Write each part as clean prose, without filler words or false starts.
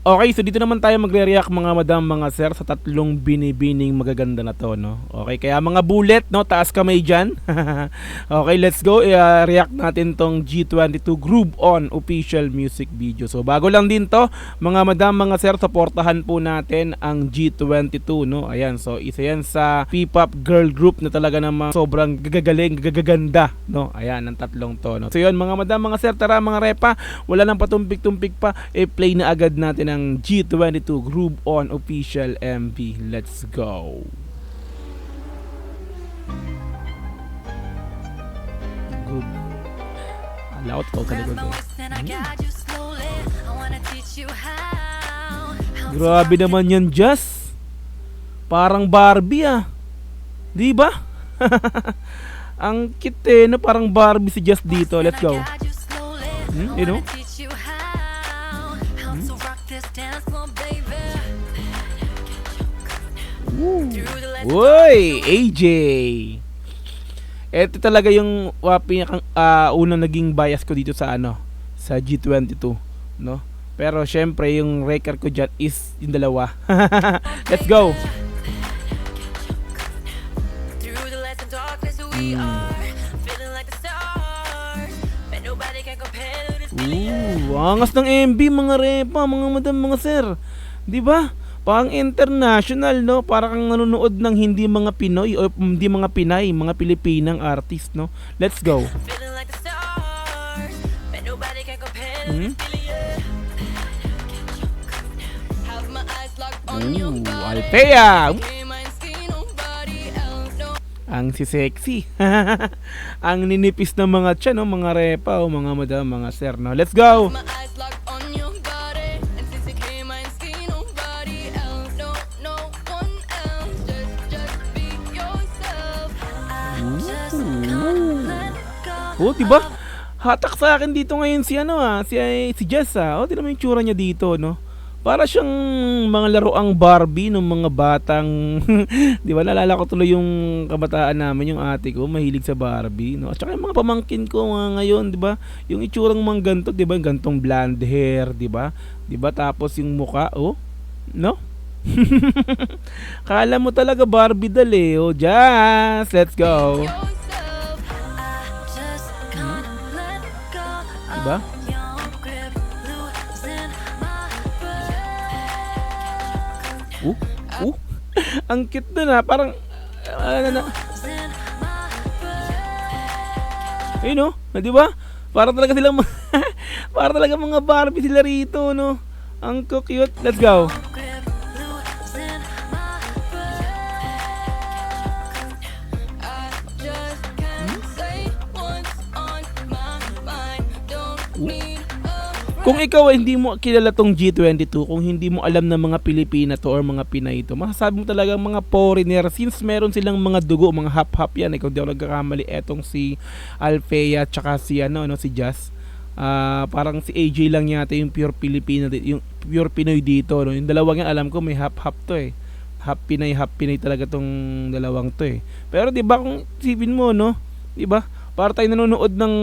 Okay, so dito naman tayo magre-react mga madam, mga sir, sa tatlong binibining magaganda na to, no? Okay, kaya mga bullet, no, taas kamay dyan. Okay, let's go. React natin tong G22 Groove On official music video. So bago lang din to, mga madam, mga sir, supportahan po natin ang G22, no? Ayan, so isa yan sa P-pop girl group na talaga namang sobrang gagagaling, gagaganda, no? Ayan, ang tatlong to, no? So yun, mga madam, mga sir, tara mga repa, wala nang patumpik-tumpik pa, play na agad natin ang G22 Groove On official MV. Let's go. Groove. Laot ko sa likod. Grabe naman yan, Jazz. Parang Barbie ah. Di ba? Ang cute no? Parang Barbie si Jazz dito. Let's go. You know? Uy, AJ. Ito talaga yung pinakang unang naging bias ko dito sa sa G22, no? Pero syempre yung record ko dyan is yung dalawa. Let's go. Angas ng MB mga repa, mga madam, mga sir. 'Di ba? Pang international, no? Para kang nanonood ng hindi mga Pinoy o hindi mga Pinay, mga Pilipinang artist, no? Let's go. Althea. Ang si sexy. Ang ninipis ng mga tiyan, no? Mga repa o mga madam, mga sir, no? Let's go. Oh, diba? Hatak sa akin dito ngayon si si Jess ah. Oh, tingnan mo yung tsura niya dito, no? Para siyang mga laruang Barbie ng mga batang di ba, naalala ko tuloy yung kabataan namin, yung ate ko mahilig sa Barbie, no? At saka yung mga pamangkin ko ngayon, di ba? Yung itsurang mga ganto, di ba? Gantong blonde hair, di ba? Di ba? Tapos yung muka, oh, no? Kala mo talaga Barbie dali, oh, Jazz. Let's go. Diba? Ang cute na parang ayun no, di ba? Para talaga silang para talaga mga Barbie sila rito, no? Ang cute. Let's go. Kung ikaw ay hindi mo kilala tong G22, kung hindi mo alam na mga Pilipina to or mga Pinay to, masasabi mo talagang mga foreigner since meron silang mga dugo, mga hap-hap yan. Ikaw di ako nagkakamali, etong si Althea tsaka si si Jazz. Parang si AJ lang yata yung pure Pilipino, yung pure Pinoy dito, no? Yung dalawang yan alam ko may hap-hap to eh. Half Pinay talaga tong dalawang to eh. Pero di ba kung isipin mo, no? Di ba? Para tayo nanonood ng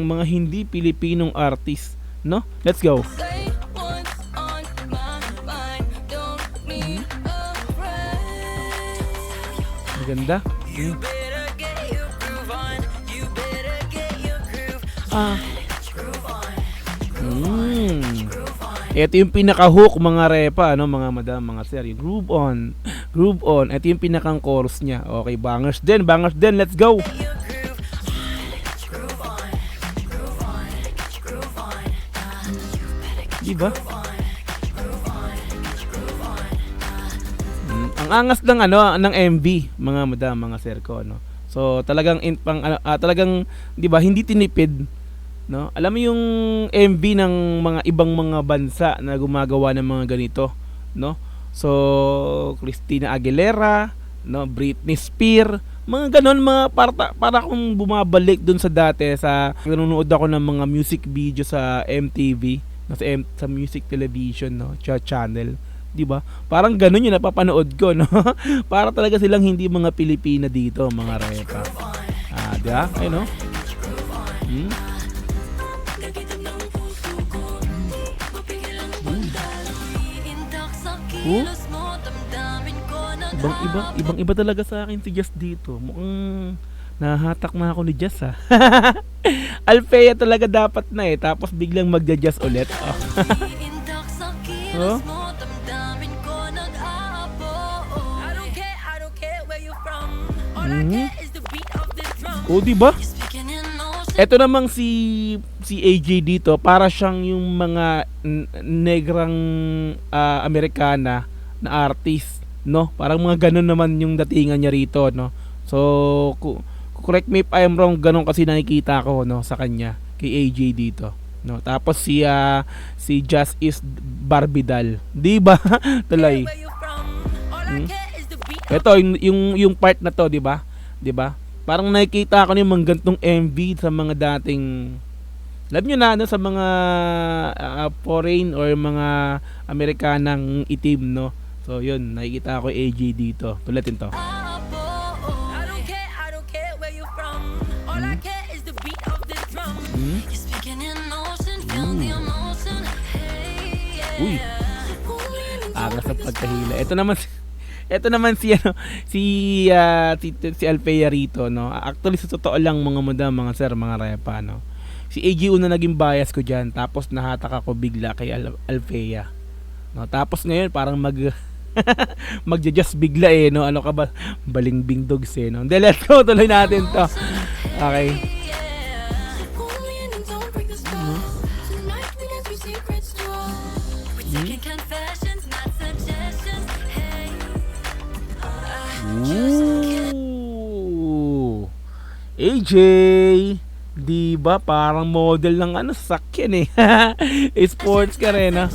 mga hindi Pilipinong artist, no? Let's go. Maganda. Ito yung pinaka-hook mga repa, no, mga madam, mga sir. Yung Groove On. Ito yung pinakang chorus niya. Okay, bangers din. Let's go. Diba? Ang angas ng ng MV, mga madam, mga sir ko, no. So talagang talagang 'di ba, hindi tinipid, no. Alam mo yung MV ng mga ibang mga bansa na gumagawa ng mga ganito, no. So Christina Aguilera, no, Britney Spears, mga ganon, mga para akong bumabalik dun sa dati sa nanonood ako ng mga music video sa MTV, sa music television, no, channel, 'di ba? Parang ganoon 'yung napapanood ko, no. Para talaga silang hindi mga Pilipina dito, mga repa. 'Di ba? Ayun, no. Oh, ibang iba talaga sa akin si Jazz dito. Mukhang nahahatak na ako ni Jazz ha. Alfea talaga dapat na eh. Tapos biglang magja-jazz ulit. Oh. Oh. Mhm. Oh, di ba? Ito namang si AJ dito, para siyang yung mga negrang Amerikana na artist, no? Parang mga ganun naman yung datingan niya rito, no? So, correct me if I'm wrong, ganun kasi nakikita ko, no, sa kanya, kay AJ dito, no? Tapos si Just is Barbidal, di ba? Tuloy. Hmm? Ito yung part na to, di ba? Di ba? Parang nakikita ko yung mga gantong MV sa mga dating, alam nyo na, no, sa mga foreign or mga Amerikanang itim, no? So yun, nakikita ko AJ dito. Tulatin to. Hmm? Uy, angas sa pagkahila. Ito naman si ano, si Alfea rito, no. Actually sa totoo lang mga madam, mga sir, mga repa, no. Si AG una naging bias ko diyan, tapos nahatak ako bigla kay Alfea. No, tapos ngayon parang magja-just bigla eh, no. Ano ka ba? Balingbing dogs eh, no. Then let's go, tuloy natin to. Okay. Ooh. AJ, di ba parang model ng ano sakyan eh. Sports ka rin ah.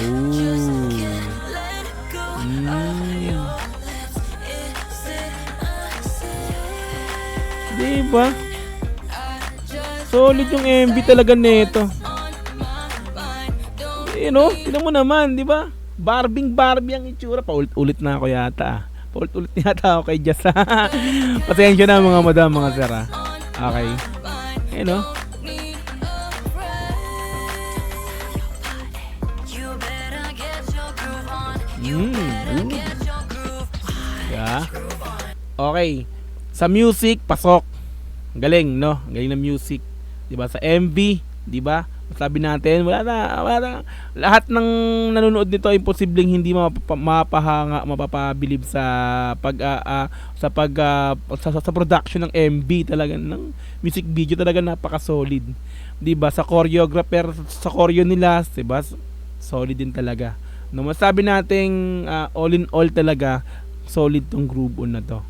Ooh. Di ba? Solid yung MV talaga nito. You know, tingnan mo naman, di ba? Barbie ang itsura. Paulit-ulit na ako yata ah. Paulit-ulit yata ako kay Jazz. Pasensya na mga madam, mga sir ah. Okay. You know. Yeah. Okay. Sa music, pasok. Galing, no? Galing na music. 'Di ba? Sa MV, 'di ba? Sabi natin, wala na. Lahat ng nanonood nito imposibleng hindi mapapabilib sa sa production ng MV talaga, ng music video talaga, napaka-solid. 'Di ba? Sa choreographer, sa choreo nila, 'di ba? Solid din talaga. No, masabi nating all in all talaga solid tong groove on na to.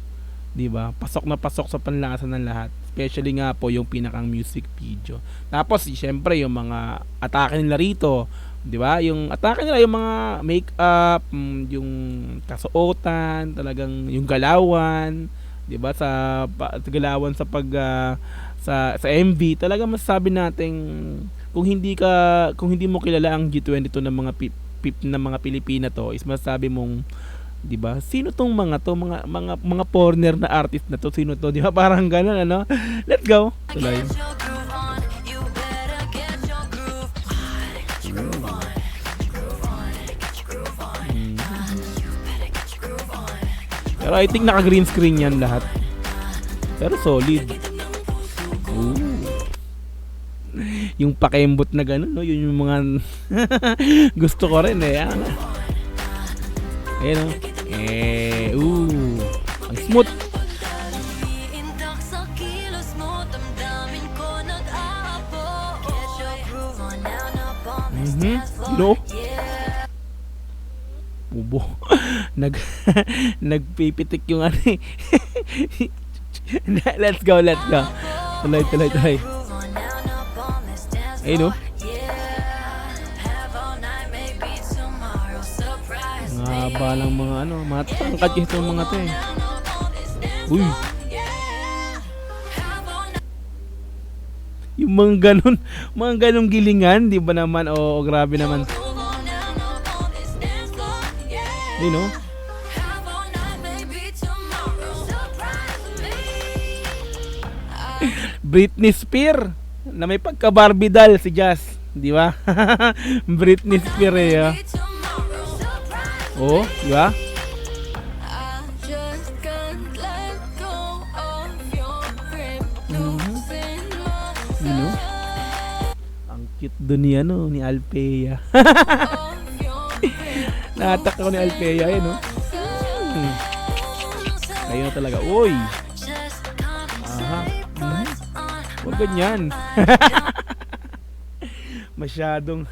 'Di ba? Pasok na pasok sa panlasa ng lahat. Especially nga po yung pinakang music video. Tapos syempre yung mga atake nila rito, 'di ba? Yung atake nila, yung mga make-up, yung kasuotan, talagang yung galawan, 'di ba? Sa galawan sa sa MV, talaga masasabi nating kung hindi mo kilala ang G22 ng mga pip ng mga Pilipina to, is masasabi mong, 'di ba? Sino tong mga to, mga foreigner na artist na to? Sino to? 'Di ba? Parang ganoon, ano? Let's go. Tuloy. Pero I think naka green screen yan lahat. Pero solid. Ooh. Yung pakembot na gano'n, no? Yun yung mga gusto ko rin eh. Ayan, no? Ang smooth. No? Bubo. Nagpipitik yung ano eh. Let's go. Tuloy. Ayun, no? Haba lang mga ano, matangkad yung mga to eh. Uy. Yung mga ganong gilingan, di ba naman? Oo, grabe naman. You know? Britney Spears na may pagka-Barbie doll si Jazz. di ba? Britney Spears. Oh, di ba? Mhm. You know? Ang cute doon ni ni Althea. Natak ako ni Althea, ayun, no? Hmm. Ayun na talaga. Uy! Aha. Mhm. Huwag ganyan. Masyadong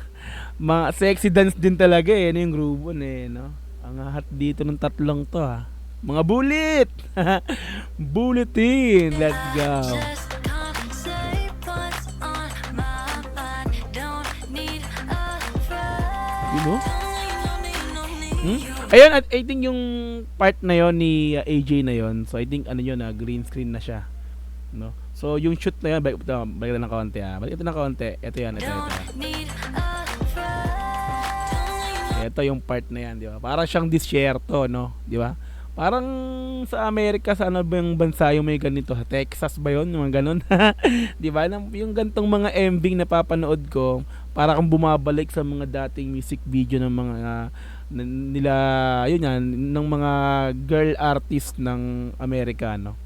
sexy dance din talaga ano yung groove on no? Ang hahat dito ng tatlong to Mga bullet! Bulletin! Let's go! You know? Ayun, at I think yung part na yon ni AJ na yon. So I think yun green screen na siya, no? So yung shoot na yun, balik na ng konti Balik ito ng konti. Ito yan, ito. Ito yung part na yan, di ba? Parang siyang disyerto, no? Di ba? Parang sa Amerika, sa ano ba yung bansa yung may ganito? Texas ba yun? Yung mga ganun. Di ba? Yung gantong mga MV na papanood ko, para kang bumabalik sa mga dating music video ng mga nila, yun yan, ng mga girl artist ng Amerikano.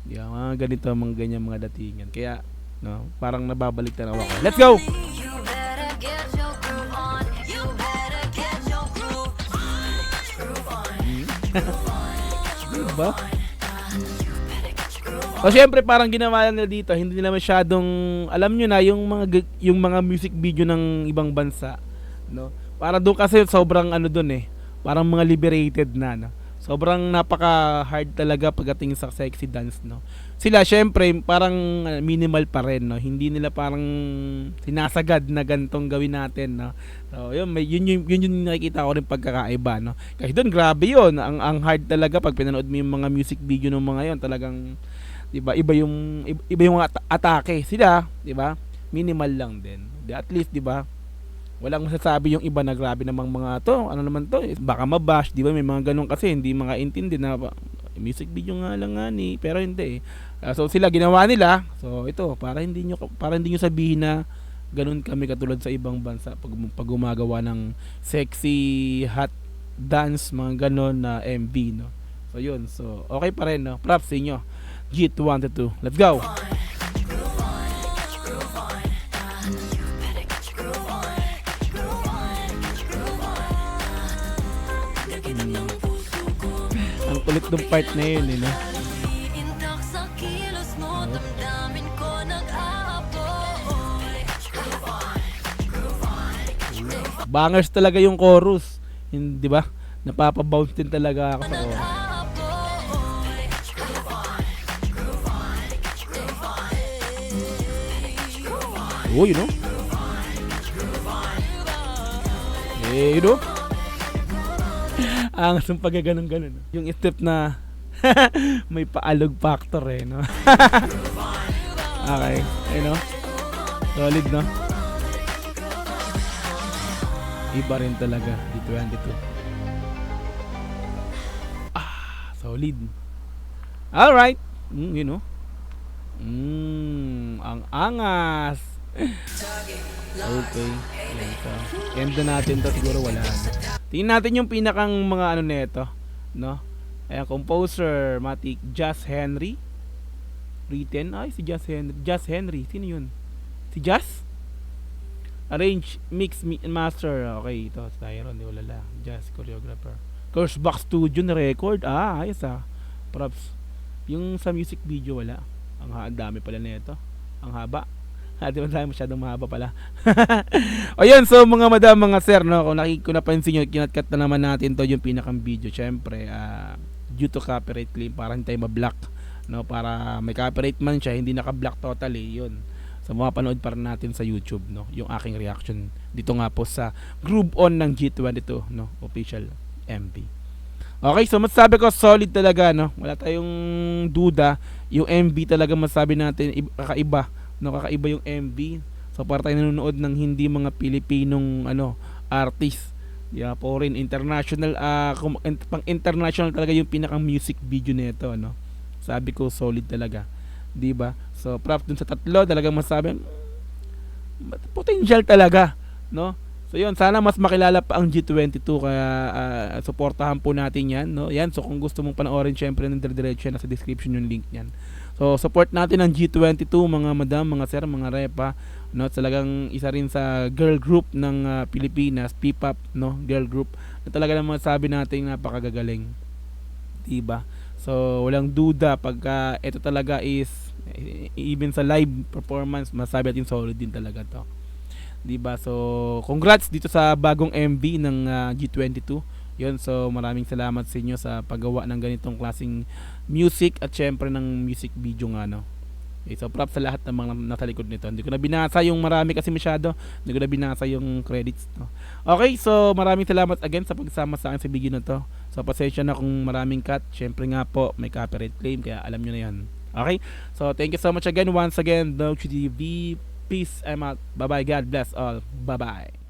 Yeah, mga ganito, mga ganyan mga datingan. Kaya, no, parang nababalik na ako. Let's go! Diba? So syempre parang ginawa nila dito, hindi nila masyadong alam nyo na yung mga music video ng ibang bansa, no? Para doon kasi sobrang doon parang mga liberated na, no? Sobrang napaka-hard talaga pagdating sa sexy dance, no? Sila syempre parang minimal pa rin, no? Hindi nila parang sinasagad na gantong gawin natin, no? So, yun yung nakikita ko rin pagkakaiba, no? Kasi doon grabe yun. Ang hard talaga pag pinanood mo yung mga music video ng mga yon, talagang 'di ba? Iba yung atake. Sila, 'di ba? Minimal lang din. At least, 'di ba? Walang masasabi yung iba na grabe namang mga to. Ano naman to? Baka mabash, 'di ba? May mga ganun kasi hindi makaintindi na music video nga lang ni, pero hindi so sila ginawa nila. So ito, para hindi nyo sabihin na ganun kami katulad sa ibang bansa pag gumagawa ng sexy hot dance, mga ganun na MV, no. So yun. So okay pa rin, no. Props sa inyo. G212. Let's go. Ang kulit ng part na yun, no? Bangers talaga yung chorus, hindi ba? Napapabounce din talaga ako sa chorus. Oh, you know? You know? Ang asong pagaganon-ganon. Yung step na may paalog factor no? Okay, you know? Solid, no? Iba rin talaga dito. Solid. Alright. You know? Ang angas. Okay. End natin to, siguro wala na. Tingnan natin yung pinakang mga nito, no? Ayan, composer, Matic, Jazz Henry. Written, si Jazz Henry, sino yun? Si Jazz? Arrange, mix, master. Okay, ito, Styron, di wala. Jazz choreographer. Curseback Studio na record. Ayos Props. Yung sa music video, wala. Ang dami pala nito. Ang haba. Di ba tayo masyadong mahaba pala. O yun, so mga madam, mga sir, no, kung napansin nyo, kinatkat na naman natin to yung pinakang video. Syempre, due to copyright claim, para hindi tayo ma-block, no, para may copyright man siya, hindi naka-block totally, yun. So mapanood pa rin natin sa YouTube, no, yung aking reaction dito nga po sa Groove On ng G22, no, official MV. Okay, so masasabi ko solid talaga, no. Wala tayong duda, yung MV talaga masasabi natin kakaiba, no, kakaiba yung MV. So para tayo nanonood ng hindi mga Pilipinong artist, foreign, international, pang international talaga yung pinakang music video nito, no. Sabi ko solid talaga, 'di ba? So props dun sa tatlo, talagang masabi potential talaga, no? So yun, sana mas makilala pa ang G22, kaya suportahan po natin 'yan, no? Yan, so kung gusto mong panoorin, syempre nandidiretso na sa description yung link niyan. So support natin ang G22, mga madam, mga sir, mga repa, no? Talagang isa rin sa girl group ng Pilipinas, P-pop, no? Girl group na talaga naman sabi natin napakagagaling, 'di ba? So walang duda pagka ito talaga is even sa live performance, masabi natin solid din talaga 'to. 'Di ba? So, congrats dito sa bagong MV ng G22. 'Yun, so maraming salamat sa inyo sa paggawa ng ganitong klaseng music at syempre ng music video nga, no. Okay, so props sa lahat ng mga nasa likod nito. Hindi ko na binasa yung marami kasi masyado. Hindi ko na binasa yung credits, no. Okay, so maraming salamat again sa pagsama sa akin sa video na to. So pasensya na kung maraming cut. Syempre nga po, may copyright claim kaya alam nyo na 'yan. Okay? So thank you so much again once again, Dog TV. Peace. I'm out. Bye bye. God bless all. Bye bye.